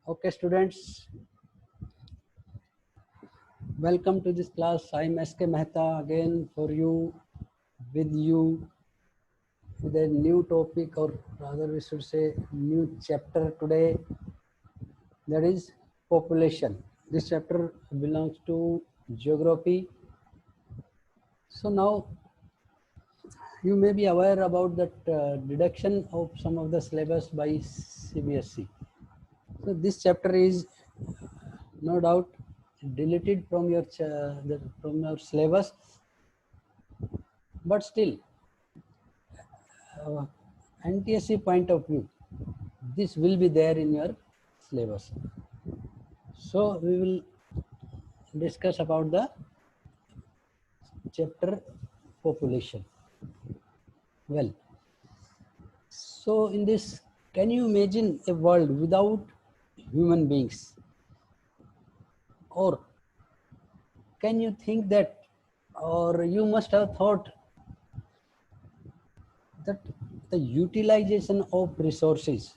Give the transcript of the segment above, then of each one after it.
Okay, students, welcome to this class. I'm SK Mehta again for you, with you, with a new topic, or rather, we should say, new chapter today. That is population. This chapter belongs to geography. So now you may be aware about that deduction of some of the syllabus by CBSE. So this chapter is no doubt deleted from your syllabus, but still NTSC point of view, this will be there in your syllabus. So we will discuss about the chapter population. Well, so in this, can you imagine a world without human beings? Or can you think that, or you must have thought that the utilization of resources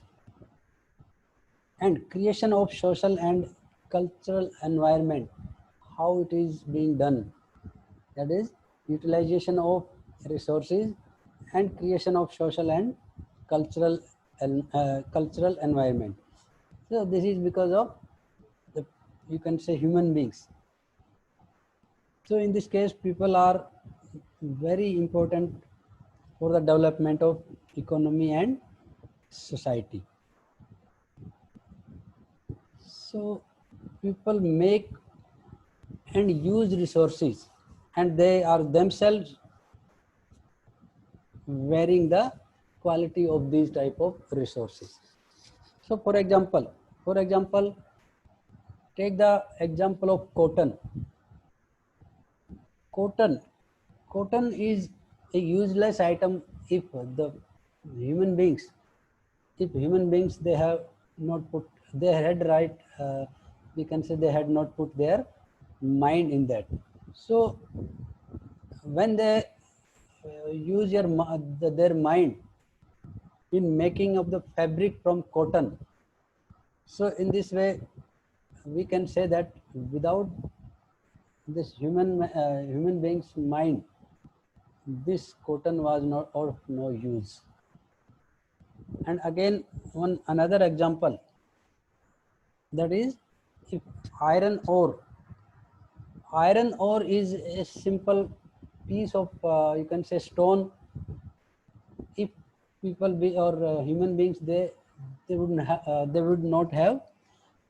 and creation of social and cultural environment, how it is being done, that is utilization of resources and creation of social and cultural cultural environment. So this is because of the, you can say, human beings. So in this case, people are very important for the development of economy and society. So people make and use resources, and they are themselves varying the quality of these type of resources. So for example, take the example of cotton. Cotton, cotton is a useless item if the human beings, they have not put, they had right, we can say they had not put their mind in that. So when they use their mind in making of the fabric from cotton, so in this way we can say that without this human being's mind, this cotton was not of no use. And again, one another example, that is, if iron ore, iron ore is a simple piece of you can say stone. If people be or human beings, they would not have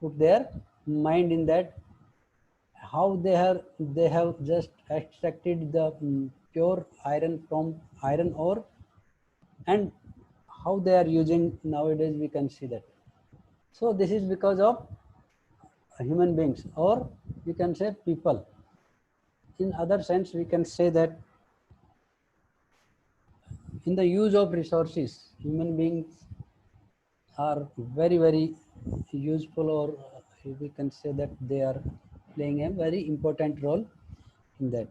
put their mind in that, how they have just extracted the pure iron from iron ore, and how they are using nowadays, we can see that. So this is because of human beings, or you can say people. In other sense, we can say that in the use of resources, human beings are very useful, or we can say that they are playing a very important role in that.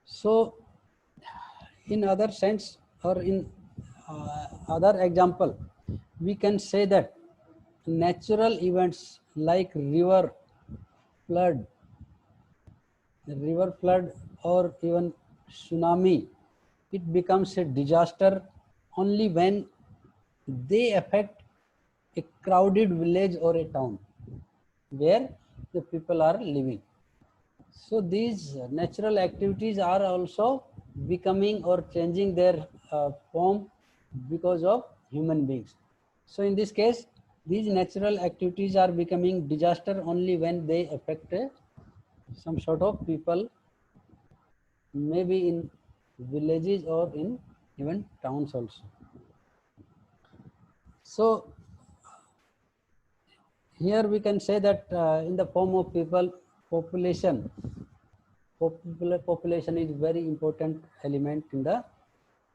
So in other sense, or in other example, we can say that natural events like flood flood or even tsunami, it becomes a disaster only when they affect a crowded village or a town where the people are living. So these natural activities are also becoming or changing their form because of human beings. So in this case, these natural activities are becoming disaster only when they affect some sort of people, maybe in villages or in even towns also. So here we can say that in the form of people, population, population is very important element in the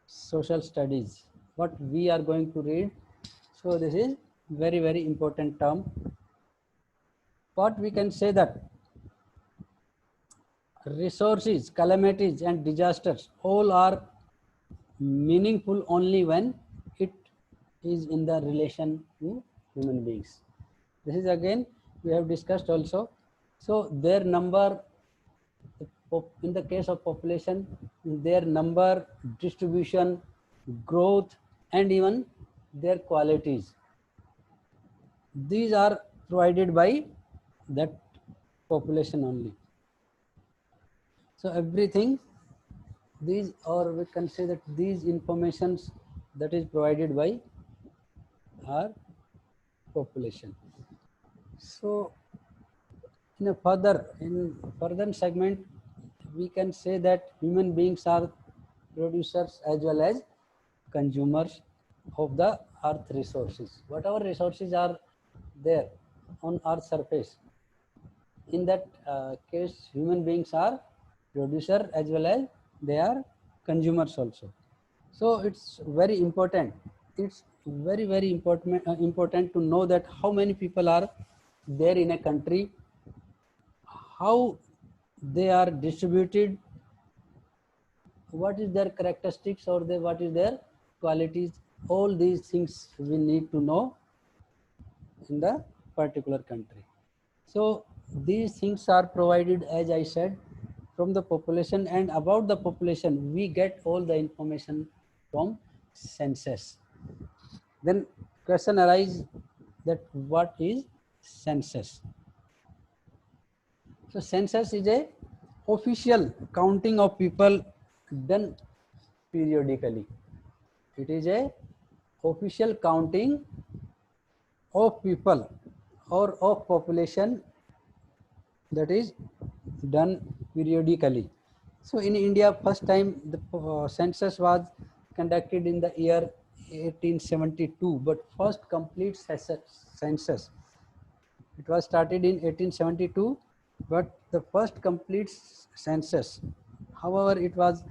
social studies, what we are going to read. So this is very important term. But we can say that resources, calamities and disasters all are meaningful only when it is in the relation to human beings. This is again we have discussed also. So their number, in the case of population, their number, distribution, growth, and even their qualities, these are provided by that population only. So everything, these, or we can say that these informations that is provided by our population. So in further segment, we can say that human beings are producers as well as consumers of the earth resources. Whatever resources are there on earth surface, in that case, human beings are producer as well as they are consumers also. So it's very important. It's very important to know that how many people are there in a country, how they are distributed, what is their characteristics, or what is their qualities. All these things we need to know in the particular country. So these things are provided, as I said, from the population, and about the population we get all the information from census. Then question arises that what is census? So census is a official counting of people done periodically. It is a official counting of people or of population that is done periodically. So in India, first time the census was conducted in the year 1872, but first complete census, it was started in 1872, but the first complete census, however, it was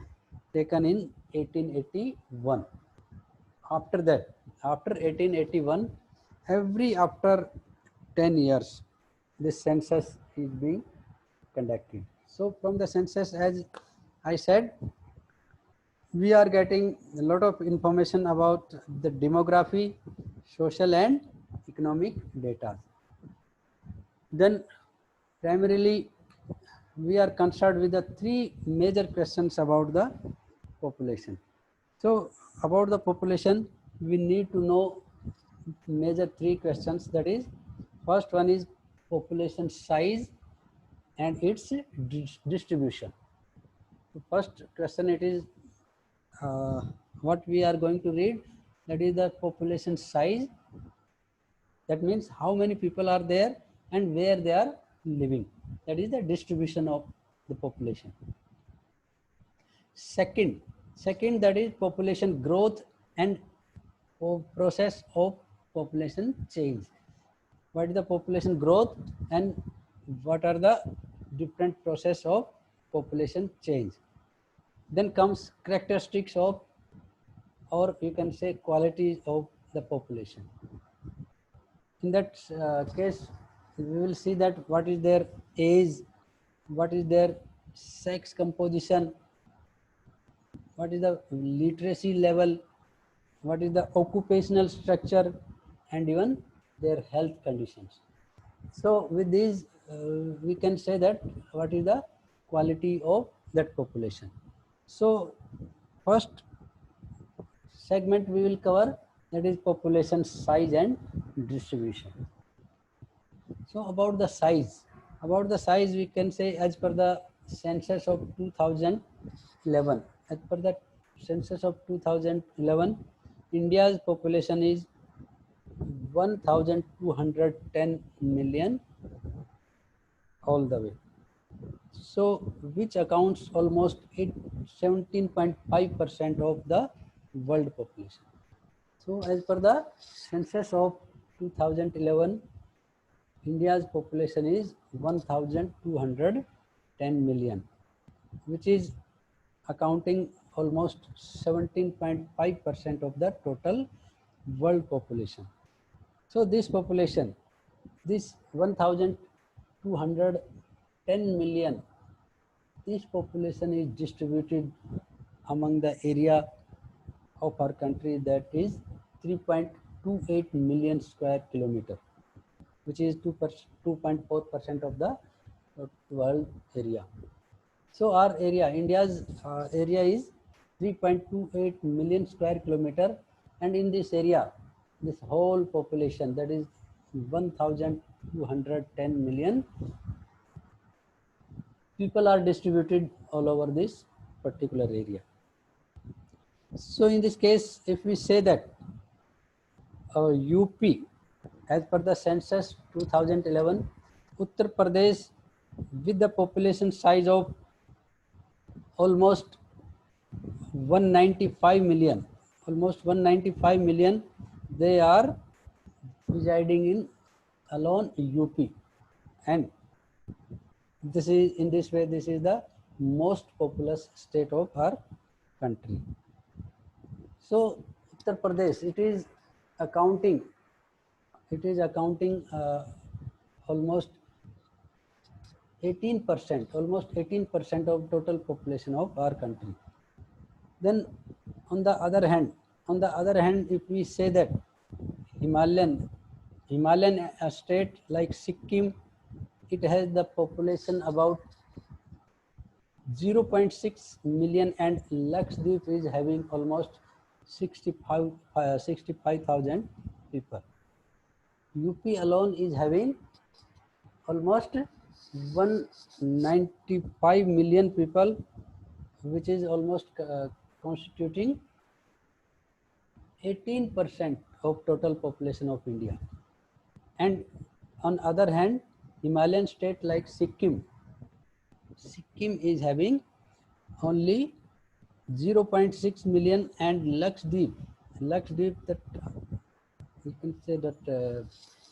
taken in 1881. After that, after 1881, after 10 years, this census is being conducted. So from the census, as I said, we are getting a lot of information about the demography, social and economic data. Then primarily we are concerned with the three major questions about the population. So about the population, we need to know major three questions. That is, first one is population size and its distribution. The first question, it is what we are going to read, that is the population size. That means how many people are there and where they are living. That is the distribution of the population. Second, that is population growth and process of population change. What is the population growth and what are the different process of population change. Then comes characteristics of, or you can say qualities of the population. In that case, we will see that what is their age, what is their sex composition, what is the literacy level, what is the occupational structure, and even their health conditions. So with these, we can say that what is the quality of that population. So first segment we will cover, that is population size and distribution. So about the size we can say, as per the census of 2011, as per the census of 2011, India's population is 1210 million all the way. So which accounts almost 17.5% of the world population. So as per the census of 2011, India's population is 1210 million, which is accounting almost 17.5% of the total world population. So this population, this 1210 million, this population is distributed among the area of our country, that is 3.28 million square kilometer, which is 2.4% of the world area. So our area, India's area is 3.28 million square kilometer, and in this area, this whole population, that is 1,210 million people, are distributed all over this particular area. So in this case, if we say that UP, as per the census 2011, Uttar Pradesh, with the population size of almost 195 million, they are residing in alone UP, and this is, in this way, this is the most populous state of our country. So Uttar Pradesh, it is accounting almost 18% of total population of our country. Then on the other hand, if we say that Himalayan state like Sikkim, it has the population about 0.6 million, and Lakshadweep is having almost 65,000 people. UP alone is having almost 195 million people, which is almost constituting 18% of total population of India. And on other hand, Himalayan state like Sikkim is having only 0.6 million, and Lakshadweep, that you can say that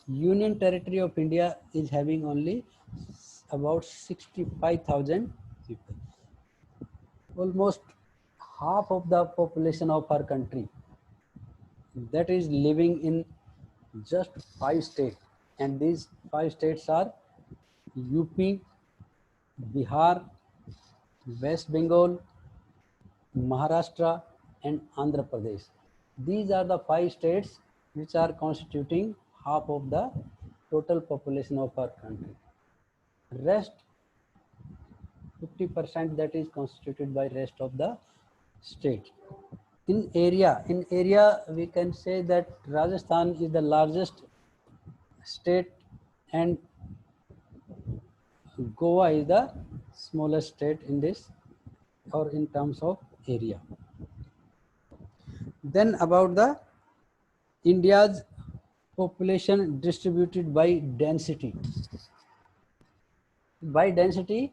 Union Territory of India is having only about 65,000 people. Almost half of the population of our country, that is living in just 5 states, and these 5 states are UP, Bihar, West Bengal, Maharashtra, and Andhra Pradesh. These are the 5 states which are constituting half of the total population of our country. Rest 50%, that is constituted by rest of the state. In area, we can say that Rajasthan is the largest state, and Goa is the smallest state in this, or in terms of area. Then about the India's population distributed by density. By density,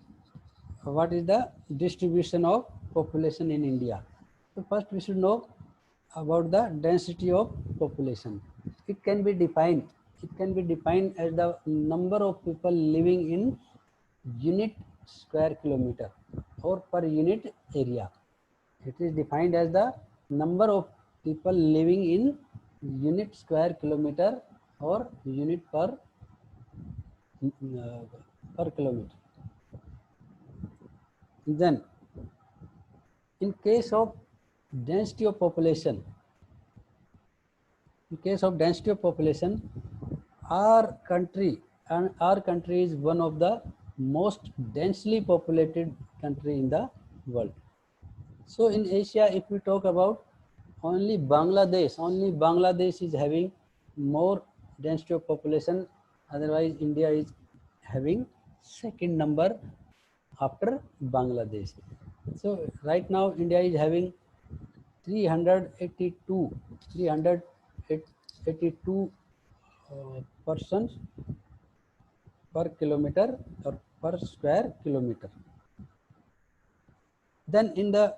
what is the distribution of population in India? So first we should know about the density of population. It can be defined as the number of people living in unit square kilometer or per unit area. It is defined as the number of people living in unit square kilometer or unit per kilometer. Then in case of density of population, our country is one of the most densely populated country in the world. So in Asia, if we talk about only Bangladesh is having more density of population. Otherwise, India is having second number after Bangladesh. So right now, India is having 382 persons per kilometer or per square kilometer. Then in the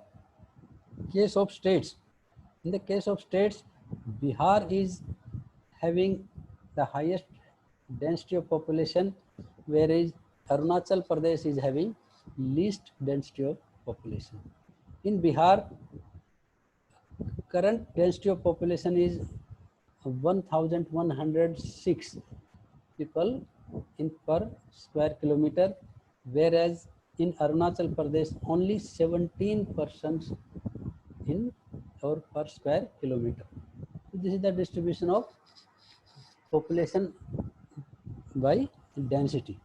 case of states, Bihar is having the highest density of population, whereas Arunachal Pradesh is having least density of population. In Bihar, current density of population is 1,106 people in per square kilometer, whereas in Arunachal Pradesh only 17 persons in or per square kilometer. So this is the distribution of population by density.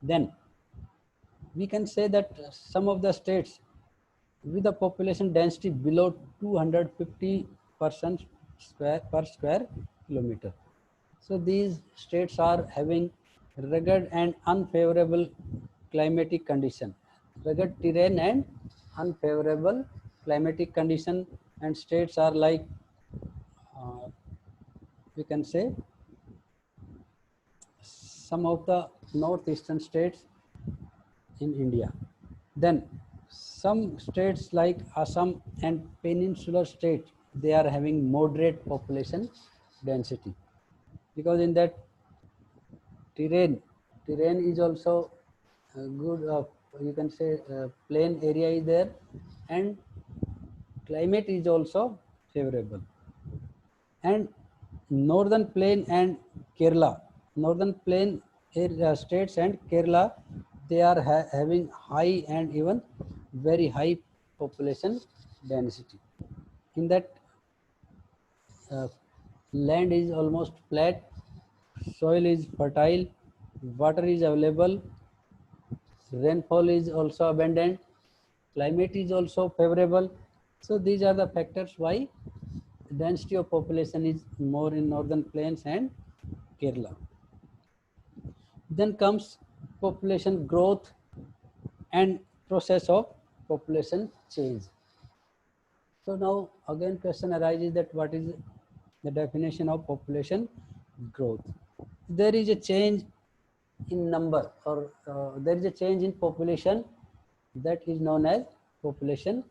Then we can say that some of the states with a population density below 250 percent square per square kilometer. So these states are having rugged and unfavorable climatic condition, rugged terrain and unfavorable climatic condition, and states are like uh, we can say some of the northeastern states in India. Then some states like Assam and peninsular states, they are having moderate population density, because in that terrain is also good, you can say plain area is there, and climate is also favorable. And northern plain and Kerala, northern plain area states and Kerala, they are having high and even very high population density. In that uh, land is almost flat, soil is fertile, water is available, rainfall is also abundant, climate is also favorable. So these are the factors why density of population is more in northern plains and Kerala. Then comes population growth and process of population change. So now again question arises that what is the definition of population growth? There is a change in number, or there is a change in population, that is known as population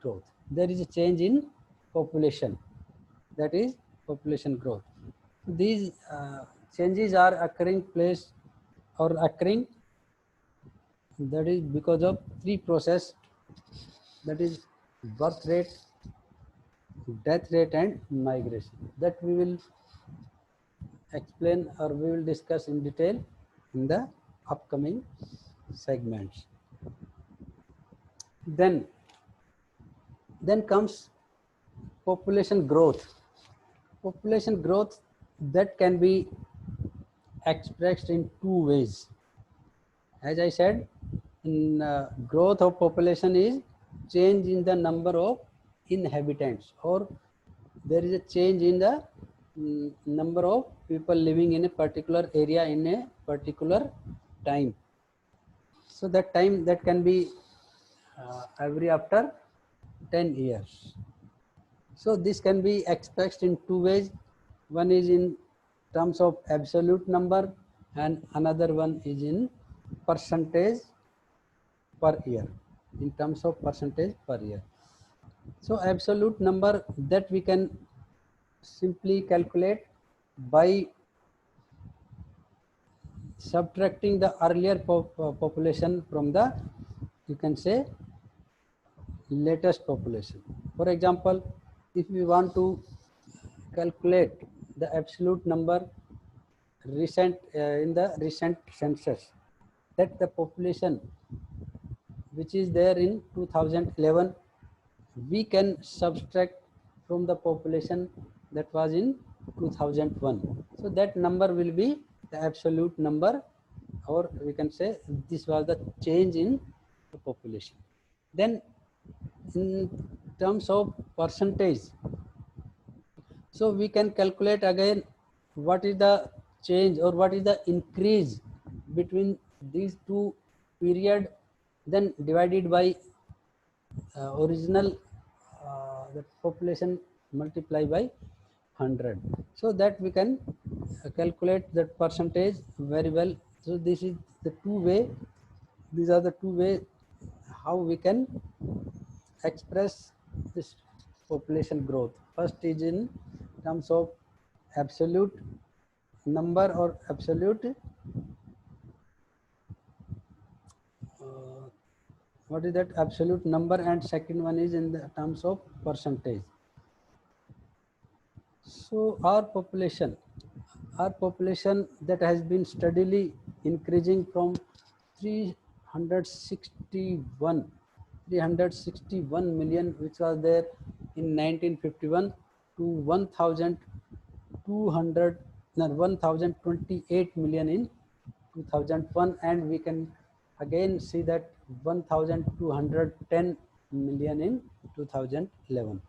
growth. There is a change in population, that is population growth. These changes are occurring place or occurring, that is because of three process, that is birth rate, death rate and migration, that we will explain or we will discuss in detail in the upcoming segments. Then comes population growth. Population growth that can be expressed in two ways. As I said, in growth of population is change in the number of inhabitants, or there is a change in the number of people living in a particular area in a particular time. So that time that can be every after 10 years. So this can be expressed in two ways. One is in terms of absolute number and another one is in percentage per year, in terms of percentage per year. So absolute number that we can simply calculate by subtracting the earlier population from the, you can say, latest population. For example, if we want to calculate the absolute number recent in the recent census, that the population which is there in 2011, we can subtract from the population that was in 2001. So that number will be the absolute number, or we can say this was the change in the population. Then in terms of percentage, so we can calculate again what is the change or what is the increase between these two period, then divided by original the population multiply by 100, so that we can calculate that percentage very well. So this is the two way, these are the two way how we can express this population growth. First is in terms of absolute number or absolute what is that absolute number, and second one is in the terms of percentage. So our population that has been steadily increasing from 361 361 million, which was there in 1951, to 1200 no, 1028 million in 2001, and we can again see that 1210 million in 2011.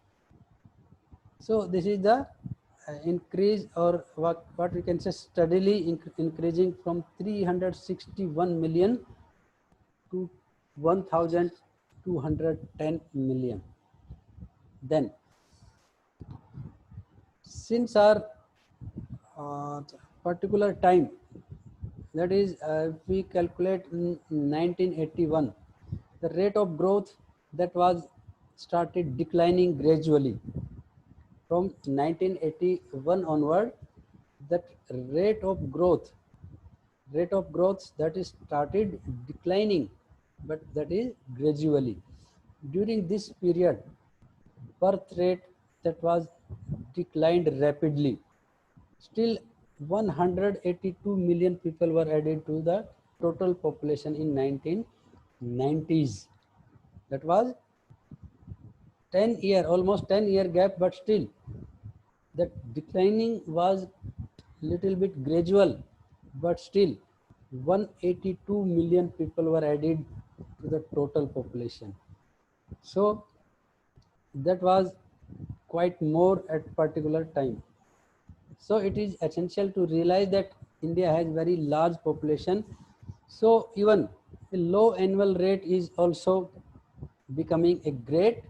So this is the increase, or what we can say, steadily increasing from 361 million to 1210 million. Then since our uh, particular time, that is if we calculate in 1981, the rate of growth that was started declining gradually from 1981 onward, that rate of growth that is started declining, but that is gradually. During this period, birth rate that was declined rapidly. Still 182 million people were added to the total population in 1990s. That was almost 10-year gap, but still that declining was little bit gradual, but still 182 million people were added to the total population. So that was quite more at particular time. So it is essential to realize that India has very large population. So even a low annual rate is also becoming a great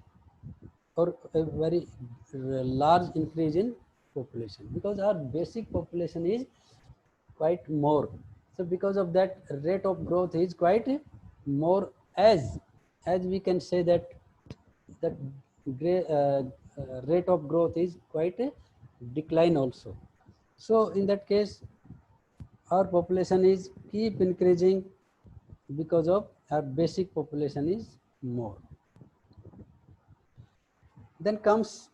or a very large increase in population, because our basic population is quite more. So because of that, rate of growth is quite more, as we can say that that rate of growth is quite a decline also. So in that case, our population is keep increasing because of our basic population is more. Then comes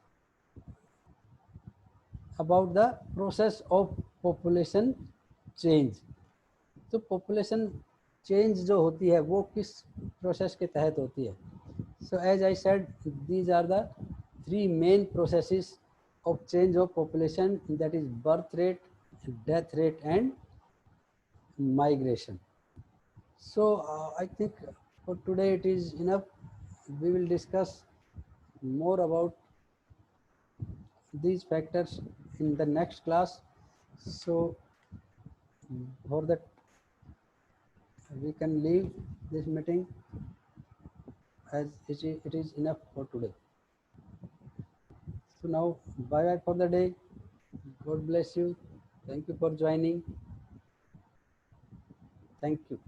about the process of population change. तो population change जो होती है वो किस process के तहत होती है? So as I said, these are the three main processes of change of population, that is birth rate, death rate, and migration. So I think for today it is enough. We will discuss more about these factors in the next class. So for that, we can leave this meeting, as it is enough for today. So now, bye bye for the day. God bless you. Thank you for joining. Thank you.